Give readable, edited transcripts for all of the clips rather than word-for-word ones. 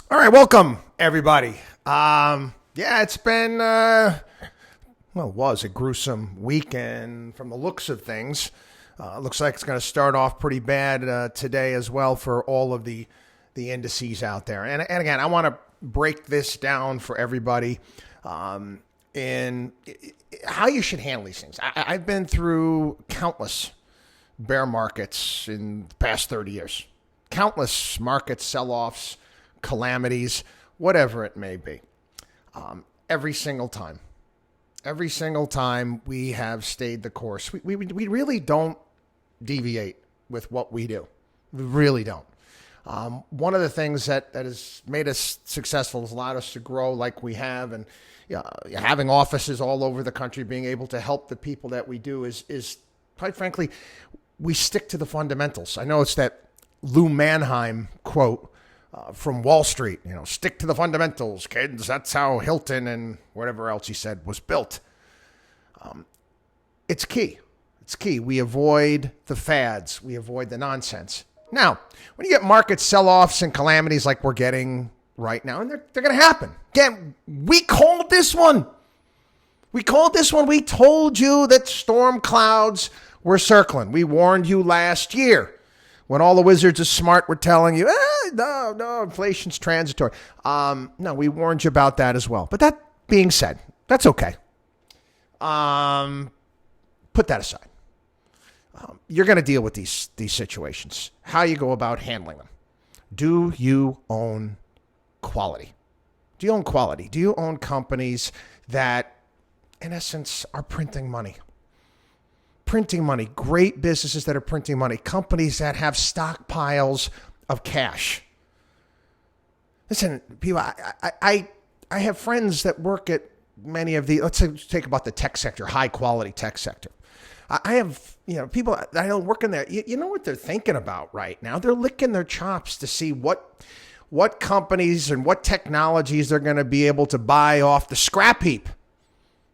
All right, welcome everybody. It's been it was a gruesome weekend from the looks of things. Looks like it's going to start off pretty bad today as well for all of the indices out there. And again, I want to break this down for everybody in how you should handle these things. I've been through countless bear markets in the past 30 years. Countless market sell-offs, calamities, whatever it may be. Every single time we have stayed the course. We really don't deviate with what we do. We really don't. One of the things that has made us successful, has allowed us to grow like we have, and having offices all over the country, being able to help the people that we do is quite frankly, we stick to the fundamentals. I know it's that Lou Manheim quote from Wall Street, stick to the fundamentals, kids. That's how Hilton and whatever else he said was built. It's key. It's key. We avoid the fads. We avoid the nonsense. Now, when you get market sell-offs and calamities like we're getting right now, and they're going to happen. Again, we called this one. We told you that storm clouds were circling. We warned you last year when all the wizards of smart were telling you, no, inflation's transitory. No, we warned you about that as well. But that being said, that's okay. Put that aside. You're going to deal with these situations. How you go about handling them. Do you own quality? Do you own quality? Do you own companies that, in essence, are printing money? Printing money, great businesses that are printing money, companies that have stockpiles of cash. Listen, people, I have friends that work at many of the, let's take about the tech sector, high quality tech sector. I have, people that I know working there, you know what they're thinking about right now? They're licking their chops to see what companies and what technologies they're going to be able to buy off the scrap heap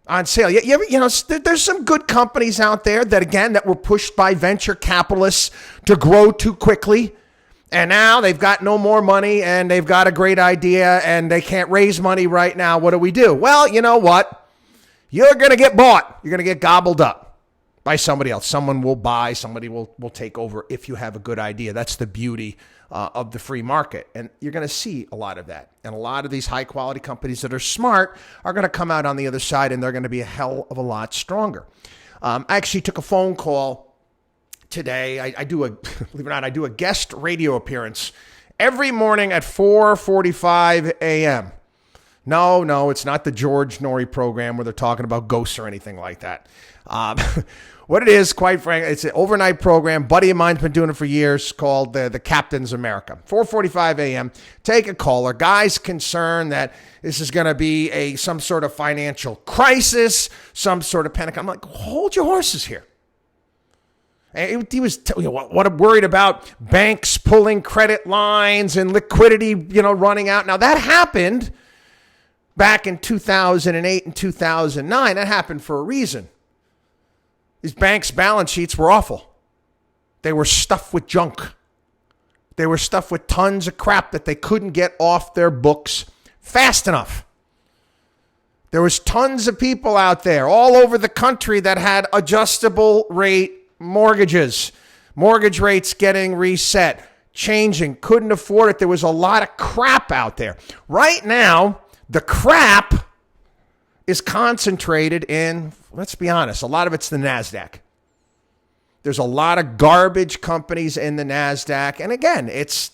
on sale. There's some good companies out there that were pushed by venture capitalists to grow too quickly. And now they've got no more money and they've got a great idea and they can't raise money right now. What do we do? Well, you know what? You're going to get bought. You're going to get gobbled up by somebody else. Someone will buy, somebody will take over if you have a good idea. That's the beauty of the free market. And you're going to see a lot of that. And a lot of these high quality companies that are smart are going to come out on the other side and they're going to be a hell of a lot stronger. I actually took a phone call today. I do believe it or not, I do a guest radio appearance every morning at 4:45 a.m. No, it's not the George Norrie program where they're talking about ghosts or anything like that. What it is, quite frankly, it's an overnight program. Buddy of mine's been doing it for years, called the Captain's America. 4:45 a.m. Take a caller. Guy's concerned that this is going to be some sort of financial crisis, some sort of panic. I'm like, hold your horses here. And he was worried about banks pulling credit lines and liquidity, running out. Now that happened back in 2008 and 2009. That happened for a reason. These banks' balance sheets were awful. They were stuffed with junk. They were stuffed with tons of crap that they couldn't get off their books fast enough. There was tons of people out there all over the country that had adjustable rate mortgages. Mortgage rates getting reset, changing, couldn't afford it. There was a lot of crap out there. Right now, the crap is concentrated in, let's be honest, a lot of it's the NASDAQ. There's a lot of garbage companies in the NASDAQ. And again, it's,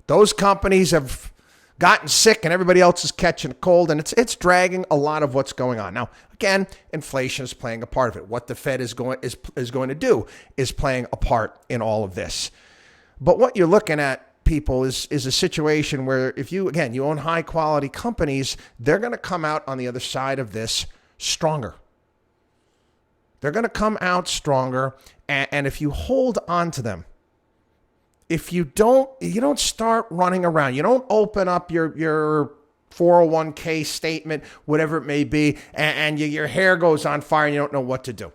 those companies have gotten sick and everybody else is catching a cold, and it's dragging a lot of what's going on. Now, again, inflation is playing a part of it. What the Fed is going to do is playing a part in all of this. But what you're looking at, people, is a situation where if you own high quality companies, they're going to come out on the other side of this stronger. They're going to come out stronger. And if you hold on to them, if you don't start running around, you don't open up your 401k statement, whatever it may be, and your hair goes on fire and you don't know what to do.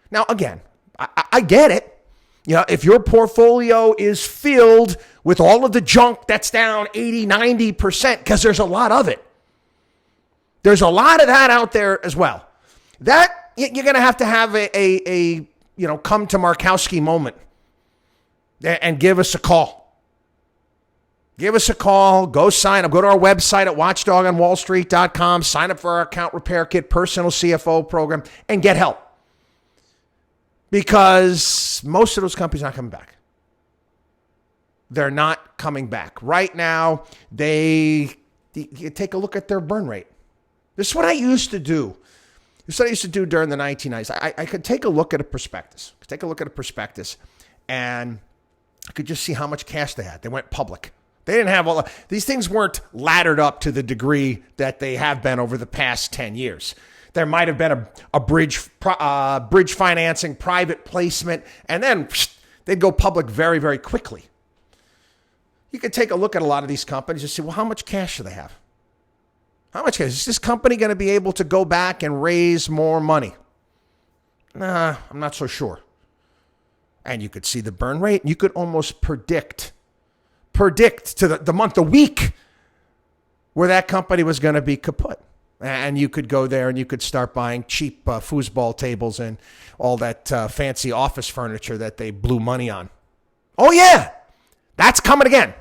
Now, again, I get it. If your portfolio is filled with all of the junk that's down 80, 90%, because there's a lot of it. There's a lot of that out there as well. That you're going to have a come to Markowski moment and give us a call. Give us a call. Go sign up. Go to our website at watchdogonwallstreet.com. Sign up for our account repair kit, personal CFO program, and get help. Because most of those companies are not coming back. They're not coming back. Right now, you take a look at their burn rate. This is what I used to do. This is what I used to do during the 1990s. I could take a look at a prospectus. And I could just see how much cash they had. They went public. They didn't have these things weren't laddered up to the degree that they have been over the past 10 years. There might have been a bridge financing, private placement, and then they'd go public very, very quickly. You could take a look at a lot of these companies and say, well, how much cash do they have? How much cash? Is this company going to be able to go back and raise more money? Nah, I'm not so sure. And you could see the burn rate. You could almost predict to the month, the week where that company was going to be kaput. And you could go there and you could start buying cheap foosball tables and all that fancy office furniture that they blew money on. Oh, yeah, that's coming again.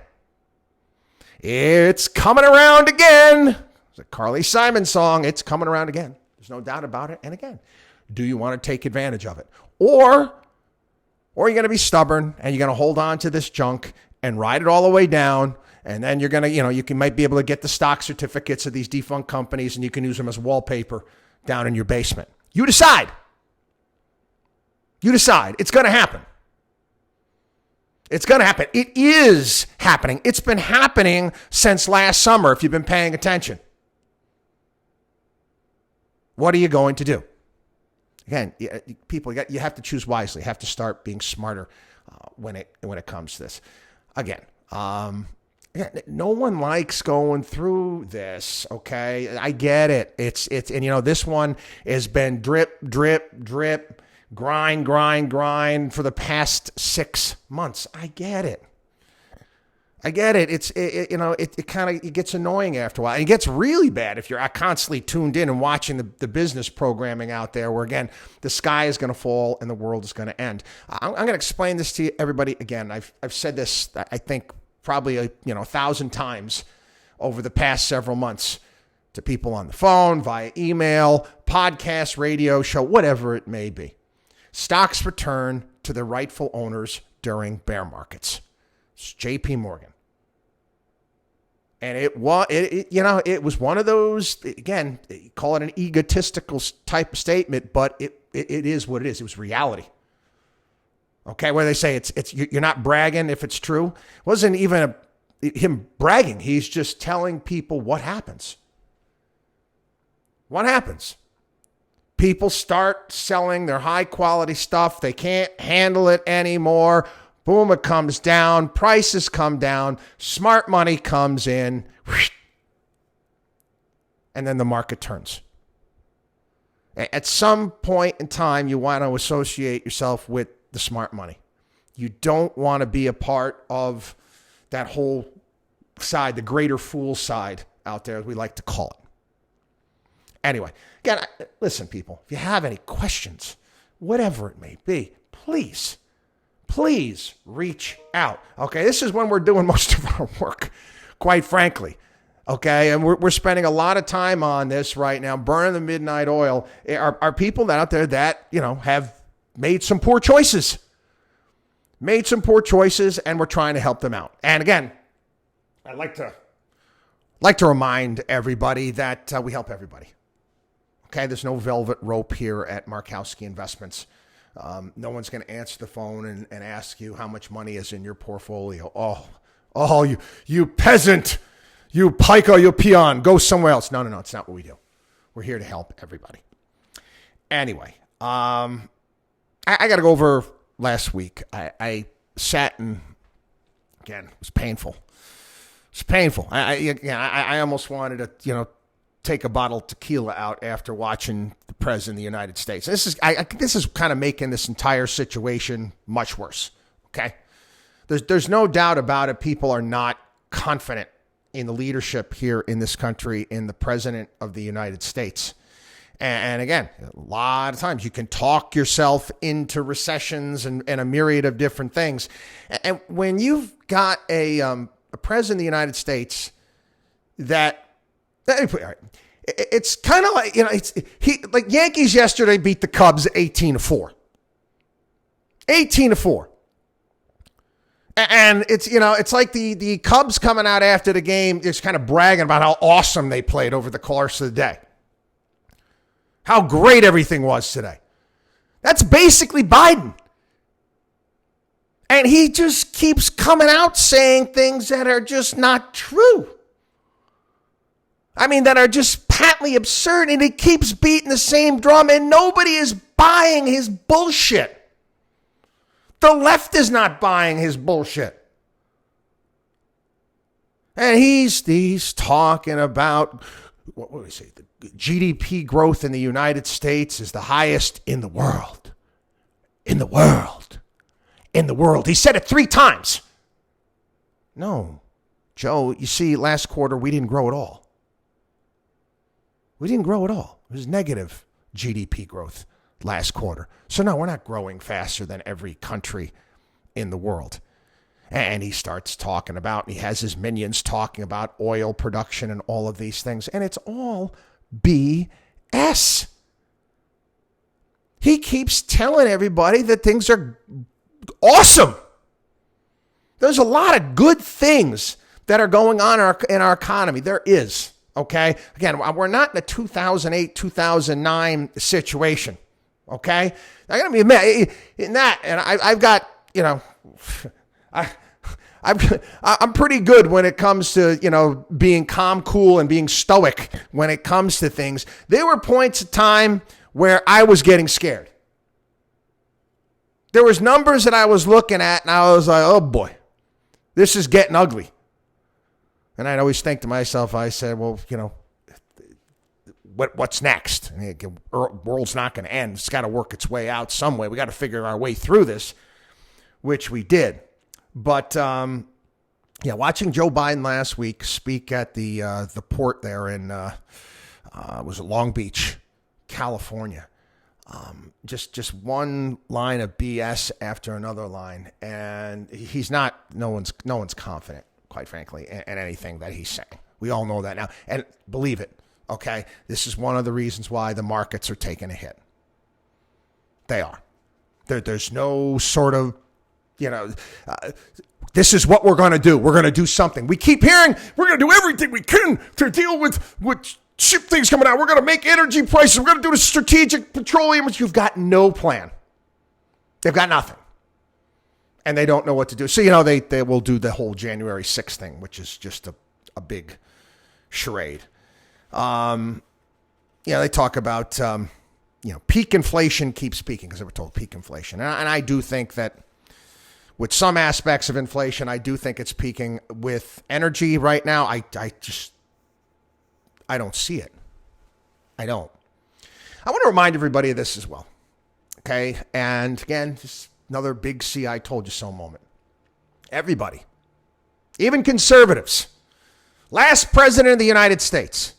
It's coming around again. It's a Carly Simon song. It's coming around again. There's no doubt about it. And again, do you want to take advantage of it? Or you're going to be stubborn and you're going to hold on to this junk and ride it all the way down. And then you're going to, you might be able to get the stock certificates of these defunct companies and you can use them as wallpaper down in your basement. You decide. It's going to happen. It's going to happen. It is happening. It's been happening since last summer, if you've been paying attention. What are you going to do? Again, people, you have to choose wisely. You have to start being smarter when it comes to this. Again, no one likes going through this, okay? I get it. It's this one has been drip, grind for the past 6 months. I get it. It kind of gets annoying after a while. It gets really bad if you're constantly tuned in and watching the business programming out there where, again, the sky is going to fall and the world is going to end. I'm going to explain this to everybody again. I've said this, I think, probably 1,000 times over the past several months to people on the phone, via email, podcast, radio show, whatever it may be. Stocks return to their rightful owners during bear markets. It's JP Morgan. And it was one of those, again, call it an egotistical type of statement, but it is what it is. It was reality. Okay, where they say it's you're not bragging if it's true. It wasn't even him bragging. He's just telling people what happens. What happens? People start selling their high quality stuff. They can't handle it anymore. Boom, it comes down. Prices come down. Smart money comes in. And then the market turns. At some point in time, you want to associate yourself with the smart money. You don't want to be a part of that whole side, the greater fool side out there, as we like to call it. Anyway, again, listen, people, if you have any questions, whatever it may be, please reach out. Okay, this is when we're doing most of our work, quite frankly. Okay, and we're spending a lot of time on this right now, burning the midnight oil. Are people out there that, have made some poor choices. And we're trying to help them out. And again, I'd like to remind everybody that we help everybody. Okay, there's no velvet rope here at Markowski Investments. No one's going to answer the phone and ask you how much money is in your portfolio. Oh, you peasant, you pico, you peon, go somewhere else. No, it's not what we do. We're here to help everybody. Anyway, I got to go over last week. I sat and, again, it was painful. It's painful. I almost wanted to, take a bottle of tequila out after watching the president of the United States. This is kind of making this entire situation much worse. Okay? There's no doubt about it. People are not confident in the leadership here in this country, in the president of the United States. And again, a lot of times you can talk yourself into recessions and a myriad of different things. And when you've got a president of the United States it's kind of like, like Yankees yesterday beat the Cubs 18-4. 18-4. And it's like the Cubs coming out after the game, just kind of bragging about how awesome they played over the course of the day. How great everything was today. That's basically Biden. And he just keeps coming out saying things that are just not true. I mean, that are just patently absurd, and he keeps beating the same drum, and nobody is buying his bullshit. The left is not buying his bullshit. And he's talking about, what would he say? The GDP growth in the United States is the highest in the world. In the world. In the world. He said it 3 times. No, Joe, you see, last quarter we didn't grow at all. We didn't grow at all. It was negative GDP growth last quarter. So no, we're not growing faster than every country in the world. And he starts talking about, he has his minions talking about oil production and all of these things. And it's all BS. He keeps telling everybody that things are awesome. There's a lot of good things that are going on in our economy. There is. Okay? Again, we're not in a 2008, 2009 situation. Okay? I got to be admit in that, and I've got, I'm pretty good when it comes to, being calm, cool, and being stoic when it comes to things. There were points of time where I was getting scared. There was numbers that I was looking at, and I was like, oh boy, this is getting ugly. And I'd always think to myself, I said, well, what's next? And the world's not going to end. It's got to work its way out some way. We got to figure our way through this, which we did. But, watching Joe Biden last week speak at the port there in, was it Long Beach, California. Just one line of BS after another line. And he's not, no one's confident, quite frankly, in anything that he's saying. We all know that now. And believe it, okay? This is one of the reasons why the markets are taking a hit. They are. There's no sort of, this is what we're going to do. We're going to do something. We keep hearing we're going to do everything we can to deal with ship things coming out. We're going to make energy prices. We're going to do the strategic petroleum. You've got no plan. They've got nothing. And they don't know what to do. So, they will do the whole January 6th thing, which is just a big charade. They talk about, peak inflation keeps peaking because they were told peak inflation. And I do think that with some aspects of inflation, I do think it's peaking with energy right now. I don't see it. I don't. I want to remind everybody of this as well. Okay. And again, just another big see I told you so moment. Everybody, even conservatives, last president of the United States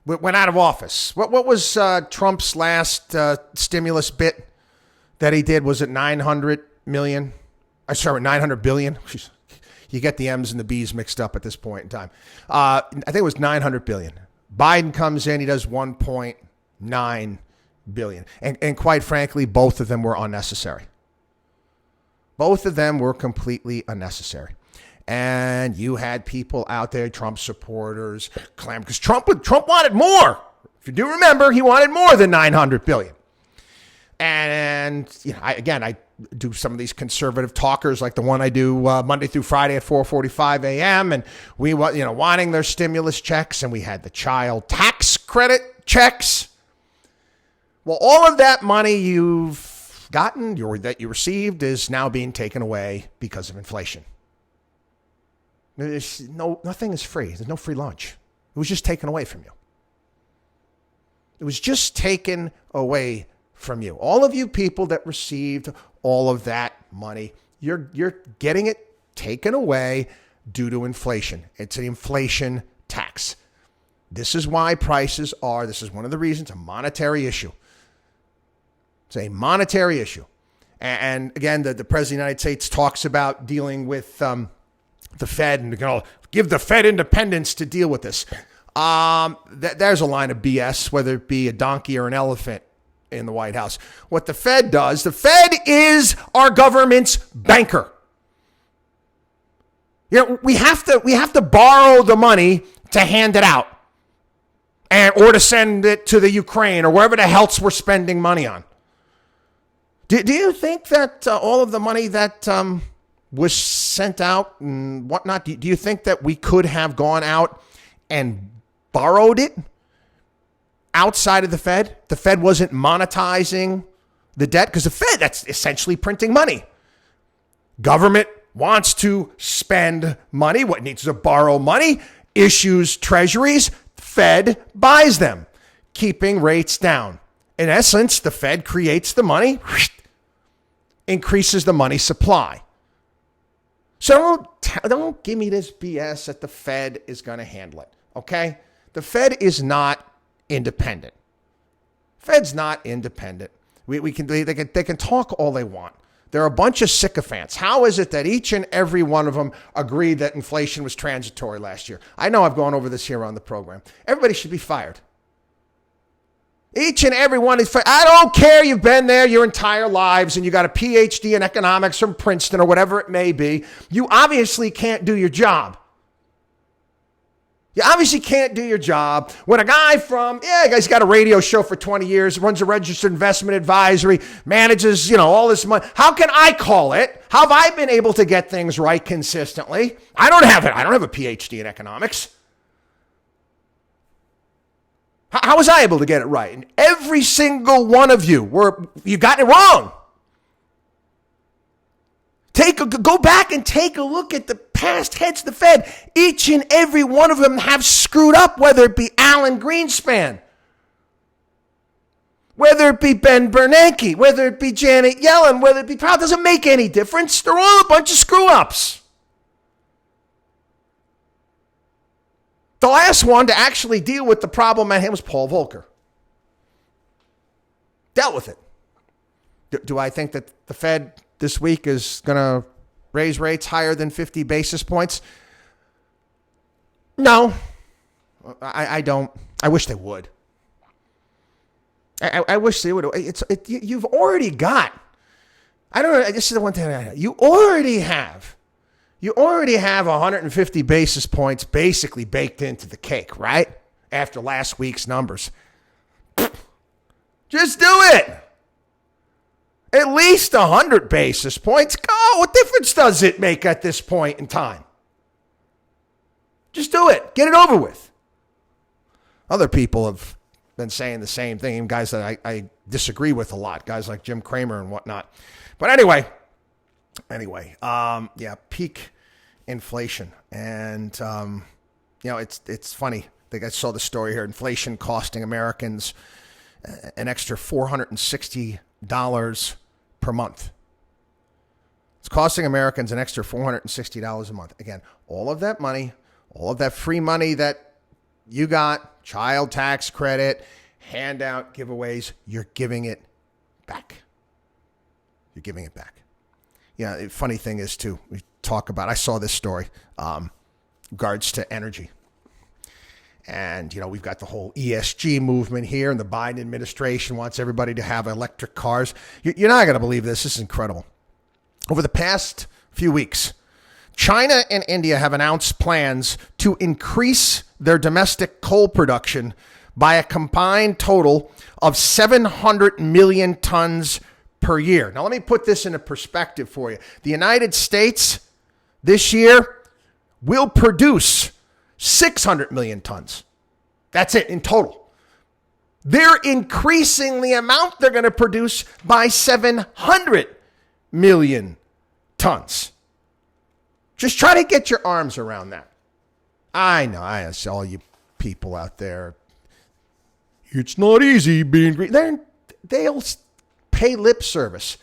went out of office. What was Trump's last stimulus bit that he did? Was it 900 million? 900 billion. You get the M's and the B's mixed up at this point in time. I think it was 900 billion. Biden comes in, he does 1.9 billion. And quite frankly, both of them were unnecessary. Both of them were completely unnecessary. And you had people out there, Trump supporters, clamoring because Trump wanted more. If you do remember, he wanted more than 900 billion. And I do some of these conservative talkers like the one I do Monday through Friday at 4:45 a.m. And we wanting their stimulus checks, and we had the child tax credit checks. Well, all of that money you've gotten, that you received, is now being taken away because of inflation. Nothing is free. There's no free lunch. It was just taken away from you. It was just taken away from you. All of you people that received all of that money, You're getting it taken away due to inflation. It's an inflation tax. This is why prices are, this is one of the reasons, a monetary issue. It's a monetary issue. And again, the President of the United States talks about dealing with the Fed and give the Fed independence to deal with this. There's a line of BS, whether it be a donkey or an elephant in the White House. What the Fed does, the Fed is our government's banker. We have to borrow the money to hand it out, or to send it to the Ukraine or wherever the else we're spending money on. Do you think that all of the money that was sent out and whatnot, do you think that we could have gone out and borrowed it outside of the Fed? The Fed wasn't monetizing the debt because the Fed, that's essentially printing money. Government wants to spend money, what needs to borrow money, issues treasuries, Fed buys them, keeping rates down. In essence, the Fed creates the money, increases the money supply. So don't give me this BS that the Fed is going to handle it, okay? The Fed is not independent. Fed's not independent. They can talk all they want. They're a bunch of sycophants. How is it that each and every one of them agreed that inflation was transitory last year? I know I've gone over this here on the program. Everybody should be fired. Each and every one is fired. I don't care. You've been there your entire lives and you got a PhD in economics from Princeton or whatever it may be. You obviously can't do your job. You obviously can't do your job when a guy he's got a radio show for 20 years, runs a registered investment advisory, manages, all this money. How can I call it? How have I been able to get things right consistently? I don't have it. I don't have a PhD in economics. How was I able to get it right? And every single one of you you got it wrong. Go back and take a look at the past heads of the Fed. Each and every one of them have screwed up, whether it be Alan Greenspan, whether it be Ben Bernanke, whether it be Janet Yellen, whether it be Powell. It doesn't make any difference. They're all a bunch of screw-ups. The last one to actually deal with the problem at him was Paul Volcker. Dealt with it. Do I think that the Fed this week is going to raise rates higher than 50 basis points? No, I don't. I wish they would. I wish they would. You've already got, I don't know, this is the one thing you already have 150 basis points basically baked into the cake, right? After last week's numbers. Just do it. At least 100 basis points. What difference does it make at this point in time? Just do it. Get it over with. Other people have been saying the same thing, even guys that I disagree with a lot, guys like Jim Cramer and whatnot. But anyway, peak inflation. And, it's funny. I think I saw the story here. Inflation costing Americans an extra $460 per month. It's costing Americans an extra $460 a month. Again, all of that money, all of that free money that you got, child tax credit, handout, giveaways, you're giving it back. You're giving it back. Yeah, the funny thing is, too, I saw this story, regards to energy. And, we've got the whole ESG movement here, and the Biden administration wants everybody to have electric cars. You're not going to believe this. This is incredible. Over the past few weeks, China and India have announced plans to increase their domestic coal production by a combined total of 700 million tons per year. Now, let me put this into perspective for you. The United States this year will produce 600 million tons. That's it in total. They're increasing the amount they're going to produce by 700 million tons. Just try to get your arms around that. I know, I see all you people out there. It's not easy being green. They'll pay lip service.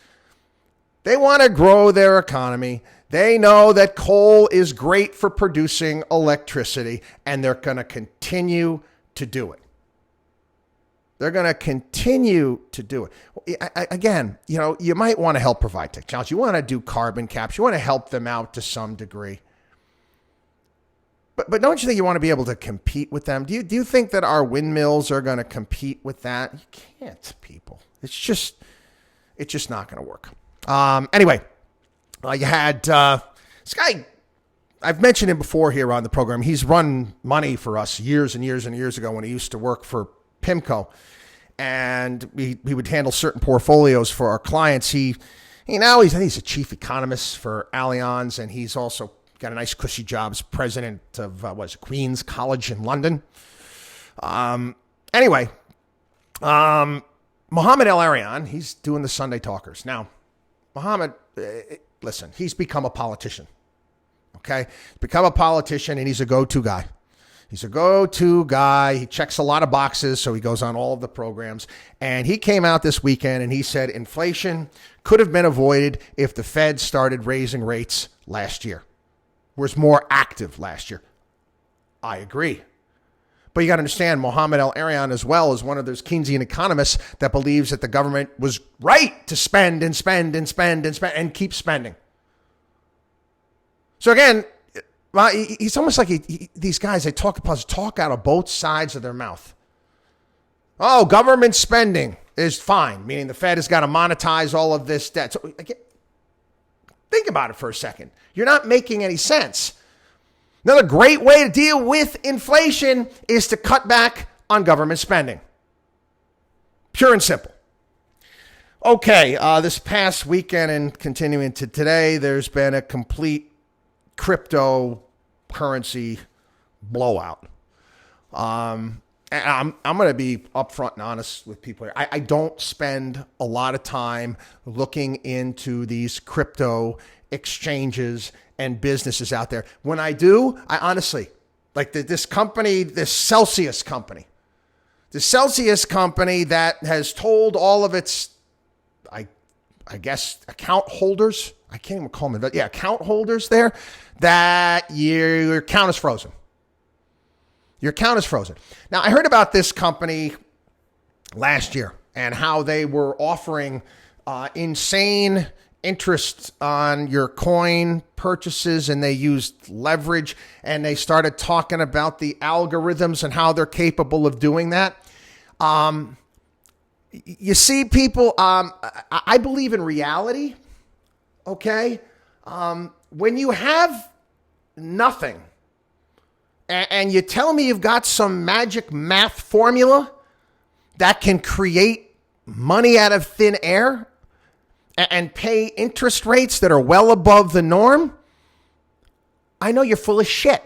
They want to grow their economy. They know that coal is great for producing electricity, and they're going to continue to do it. They're going to continue to do it. Again, you might want to help provide technology. You want to do carbon capture. You want to help them out to some degree. But don't you think you want to be able to compete with them? Do you think that our windmills are going to compete with that? You can't, people. It's just not going to work. Anyway, you had this guy. I've mentioned him before here on the program. He's run money for us years and years and years ago when he used to work for PIMCO, and he would handle certain portfolios for our clients. He's a chief economist for Allianz, and he's also got a nice cushy job as president of Queen's College in London. Anyway, Mohammed El-Arian, he's doing the Sunday Talkers. Now, Mohammed, listen, he's become a politician. Okay? He's become a politician, and he's a go-to guy. He's a go-to guy. He checks a lot of boxes, so he goes on all of the programs. And he came out this weekend, and he said inflation could have been avoided if the Fed started raising rates last year. Was more active last year. I agree. But you got to understand, Mohammed El-Arian as well is one of those Keynesian economists that believes that the government was right to spend and spend and spend and spend and keep spending. So again, he's almost like these guys, they talk out of both sides of their mouth. Oh, government spending is fine, meaning the Fed has got to monetize all of this debt. So again, think about it for a second. You're not making any sense. Another great way to deal with inflation is to cut back on government spending. Pure and simple. Okay, this past weekend and continuing to today, there's been a complete cryptocurrency blowout. And I'm going to be upfront and honest with people here. I don't spend a lot of time looking into these crypto exchanges and businesses out there. When I do, I honestly, like this company, this Celsius company that has told all of its, I guess, account holders, I can't even call them, but yeah, account holders there, that your account is frozen. Your account is frozen. Now, I heard about this company last year and how they were offering insane interest on your coin purchases, and they used leverage, and they started talking about the algorithms and how they're capable of doing that. You see, people, I believe in reality, okay? When you have nothing and you tell me you've got some magic math formula that can create money out of thin air and pay interest rates that are well above the norm, I know you're full of shit.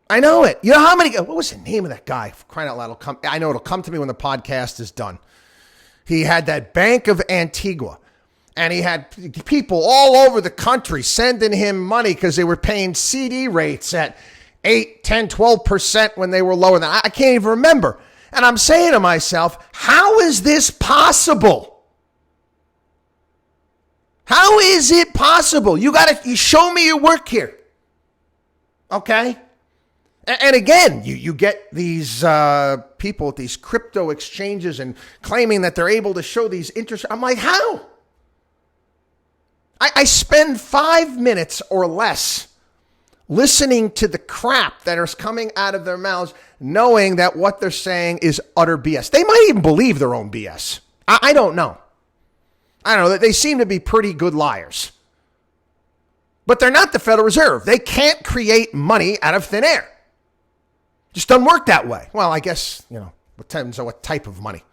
I know it. You know how many, what was the name of that guy? For crying out loud, I know it'll come to me when the podcast is done. He had that Bank of Antigua, and he had people all over the country sending him money because they were paying CD rates at 8, 10, 12% when they were lower than, I can't even remember. And I'm saying to myself, how is this possible? How is it possible? You show me your work here. Okay? And again, you get these people at these crypto exchanges and claiming that they're able to show these interest. I'm like, how? I spend 5 minutes or less listening to the crap that is coming out of their mouths, knowing that what they're saying is utter BS. They might even believe their own BS. I don't know. I don't know. They seem to be pretty good liars. But they're not the Federal Reserve. They can't create money out of thin air. Just doesn't work that way. Well, I guess, depends on what type of money.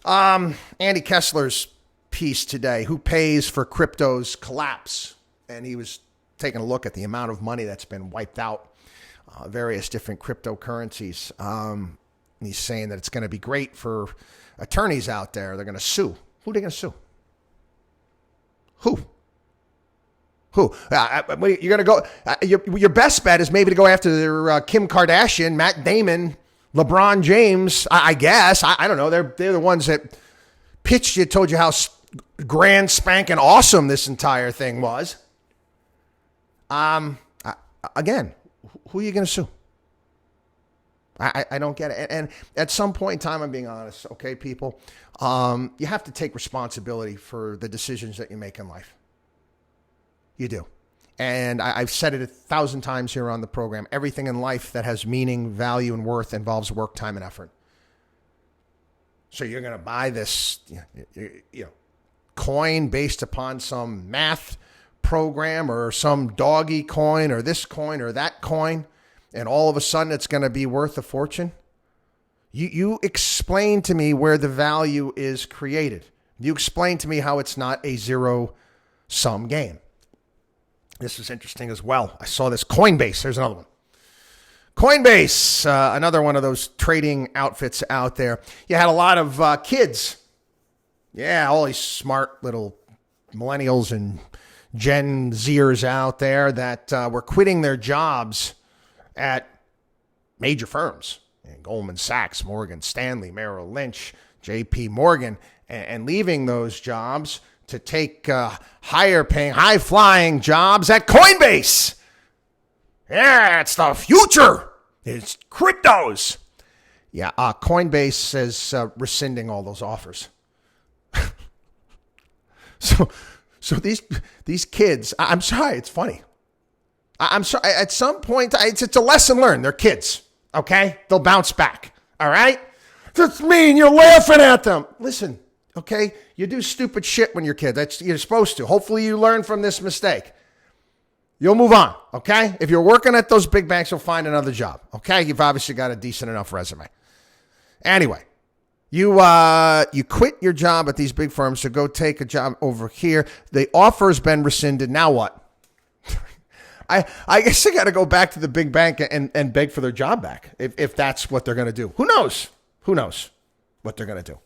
Andy Kessler's piece today, who pays for crypto's collapse? And he was taking a look at the amount of money that's been wiped out, various different cryptocurrencies. He's saying that it's going to be great for attorneys out there. They're going to sue. Who are they going to sue? Who? You're going to go, your best bet is maybe to go after Kim Kardashian, Matt Damon, LeBron James, I guess. I don't know. They're the ones that pitched you, told you how grand spanking awesome this entire thing was. Again, who are you going to sue? I don't get it. And at some point in time, I'm being honest, okay, people, you have to take responsibility for the decisions that you make in life. You do. And I've said it 1,000 times here on the program. Everything in life that has meaning, value, and worth involves work, time, and effort. So you're going to buy this coin based upon some math program or some doggy coin or this coin or that coin, and all of a sudden it's going to be worth a fortune? You explain to me where the value is created. You explain to me how it's not a zero-sum game. This is interesting as well. I saw this Coinbase. There's another one. Coinbase, another one of those trading outfits out there. You had a lot of kids. Yeah, all these smart little millennials and Gen Zers out there that were quitting their jobs at major firms. Goldman Sachs, Morgan Stanley, Merrill Lynch, J.P. Morgan, and leaving those jobs to take higher paying, high flying jobs at Coinbase. Yeah, it's the future. It's cryptos. Yeah, Coinbase is rescinding all those offers. So these kids, I'm sorry, it's funny. I'm sorry. At some point, it's a lesson learned. They're kids, okay? They'll bounce back, all right? That's mean. You're laughing at them. Listen, okay? You do stupid shit when you're a kid. You're supposed to. Hopefully you learn from this mistake. You'll move on, okay? If you're working at those big banks, you'll find another job, okay? You've obviously got a decent enough resume. Anyway, you quit your job at these big firms to go take a job over here. The offer's been rescinded. Now what? I guess they got to go back to the big bank and beg for their job back if that's what they're going to do. Who knows? Who knows what they're going to do?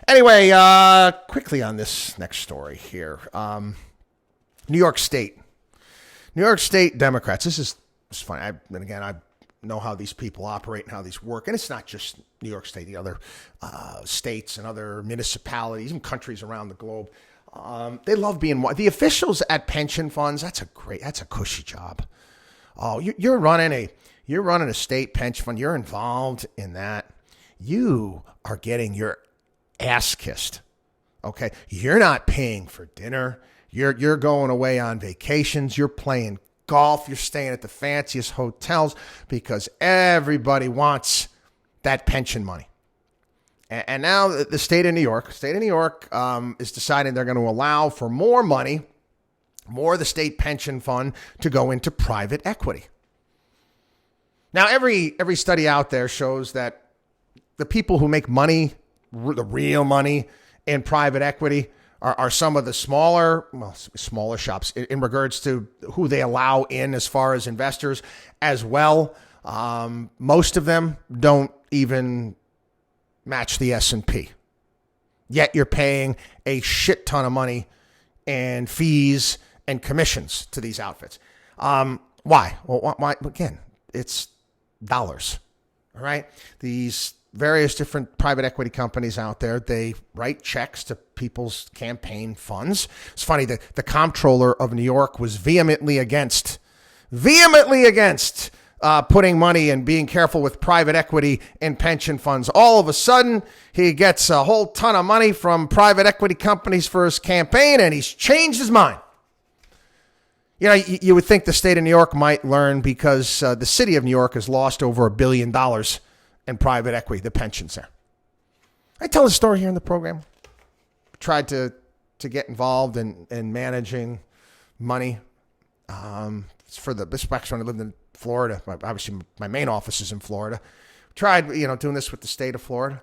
Anyway, quickly on this next story here. New York State. New York State Democrats. This is funny. I know how these people operate and how these work. And it's not just New York State, the other states and other municipalities and countries around the globe. They love being the officials at pension funds. That's a cushy job. Oh, you're running a state pension fund. You're involved in that. You are getting your ass kissed. Okay, you're not paying for dinner. You're going away on vacations. You're playing golf. You're staying at the fanciest hotels because everybody wants that pension money. And now the state of New York is deciding they're going to allow for more money, more of the state pension fund to go into private equity. Now, every study out there shows that the people who make money, the real money in private equity, are some of the smaller shops in regards to who they allow in as far as investors as well. Most of them don't even match the S&P. Yet you're paying a shit ton of money and fees and commissions to these outfits. Why? Well, why? Again, it's dollars. All right? These various different private equity companies out there, they write checks to people's campaign funds. It's funny that the comptroller of New York was vehemently against putting money and being careful with private equity and pension funds. All of a sudden, he gets a whole ton of money from private equity companies for his campaign, and he's changed his mind. You know, you would think the state of New York might learn because the city of New York has lost over $1 billion in private equity, the pensions there. I tell the story here in the program. Tried to get involved in managing money. For the back when I lived in Florida. Obviously, my main office is in Florida. Tried, doing this with the state of Florida.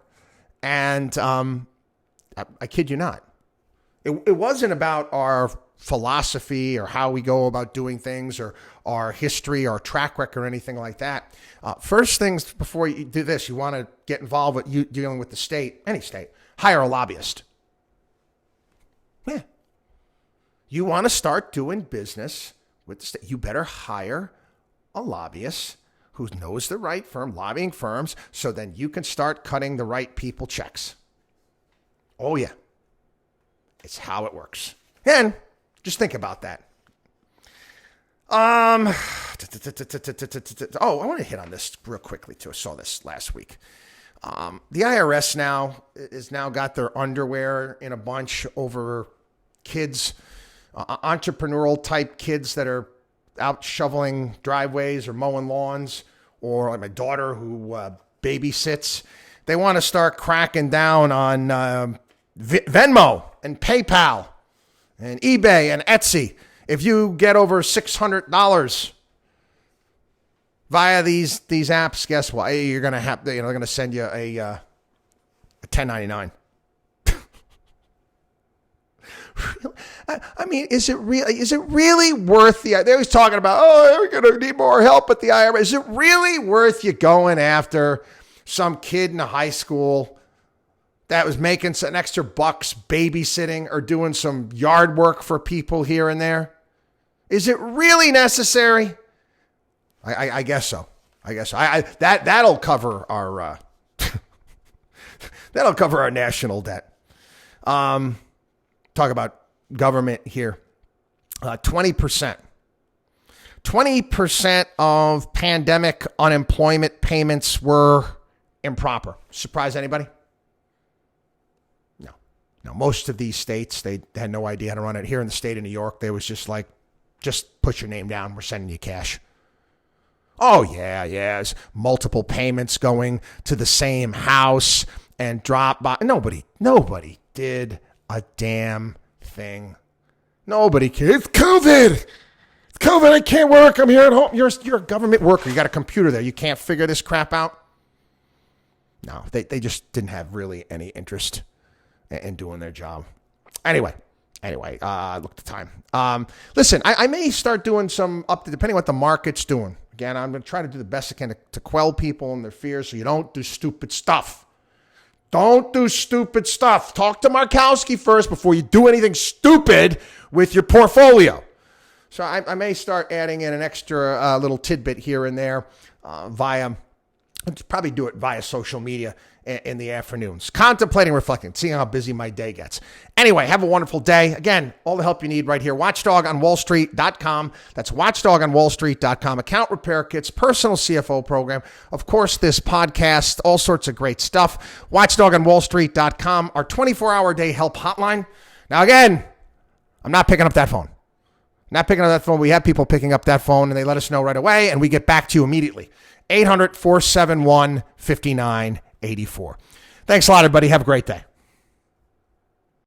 And I kid you not. It wasn't about our philosophy or how we go about doing things or our history or track record or anything like that. First things before you do this, you want to get involved with you dealing with the state, any state, hire a lobbyist. Yeah. You want to start doing business with the state. You better hire a lobbyist who knows the right firm, lobbying firms, so then you can start cutting the right people checks. Oh, yeah. It's how it works. And just think about that. I want to hit on this real quickly too. I saw this last week. The IRS now is got their underwear in a bunch over kids, entrepreneurial type kids that are out shoveling driveways or mowing lawns, or like my daughter who babysits. They want to start cracking down on Venmo and PayPal and eBay and Etsy. If you get over $600 via these apps, guess what? You're gonna have they're gonna send you a 1099. I mean, is it really worth the? They're always talking about, we're gonna need more help at the IRS. Is it really worth you going after some kid in a high school that was making some extra bucks babysitting or doing some yard work for people here and there? Is it really necessary? I guess so. That'll cover our that'll cover our national debt. Talk about government here. 20% of pandemic unemployment payments were improper. Surprise anybody? No. Most of these states, they had no idea how to run it. Here in the state of New York, they was just like, just put your name down. We're sending you cash. Oh, yeah. There's multiple payments going to the same house and drop by. Nobody did a damn thing. Nobody cared. It's COVID. I can't work. I'm here at home. You're a government worker. You got a computer there. You can't figure this crap out. No, they just didn't have really any interest in doing their job. Anyway, look at the time. Listen, I may start doing some depending on what the market's doing. Again, I'm going to try to do the best I can to quell people and their fears so you don't do stupid stuff. Don't do stupid stuff. Talk to Markowski first before you do anything stupid with your portfolio. So I may start adding in an extra little tidbit here and there via social media in the afternoons. Contemplating, reflecting, seeing how busy my day gets. Anyway, have a wonderful day. Again, all the help you need right here. WatchDogOnWallStreet.com. That's WatchDogOnWallStreet.com. Account repair kits, personal CFO program. Of course, this podcast, all sorts of great stuff. WatchDogOnWallStreet.com. Our 24-hour day help hotline. Now, again, I'm not picking up that phone. We have people picking up that phone, and they let us know right away, and we get back to you immediately. 800-471-5984. Thanks a lot, everybody. Have a great day.